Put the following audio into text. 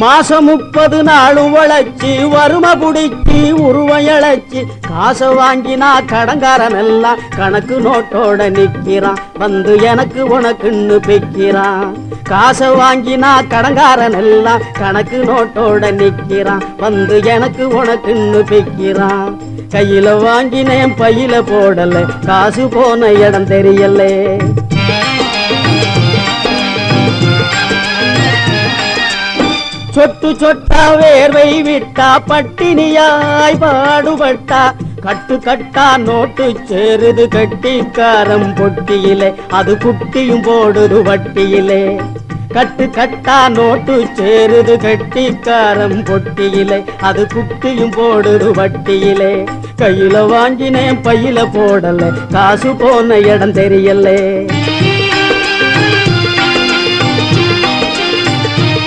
மாசம் 30 நாள் உழைச்சி வறுமை புடிச்சி உருவையழைச்சி காசை வாங்கினா கடங்காரன் எல்லாம் கணக்கு நோட்டோட நிக்கிறான். வந்து எனக்கு உனக்குன்னு பெக்கிறான். காசை வாங்கினா கடங்காரன் எல்லாம் கணக்கு நோட்டோட நிக்கிறான். வந்து எனக்கு உனக்குன்னு பெக்கிறான். கையில வாங்கினேன் பையில போடல, காசு போன இடம் தெரியல. சொட்டு சொட்டா வேர்வை விட்டா பட்டினியாய் பாடுபட்டா கட்டு கட்டா நோட்டு சேருது கட்டிக்காரம் பொட்டியிலே, அது குட்டியும் போடுது வட்டியிலே. கட்டு கட்டா நோட்டு சேருது கட்டிக்காரம் பொட்டியிலே, அது குட்டியும் போடுது வட்டியிலே. கையில வாங்கினேன் பையில போடல, காசு போன இடம் தெரியல.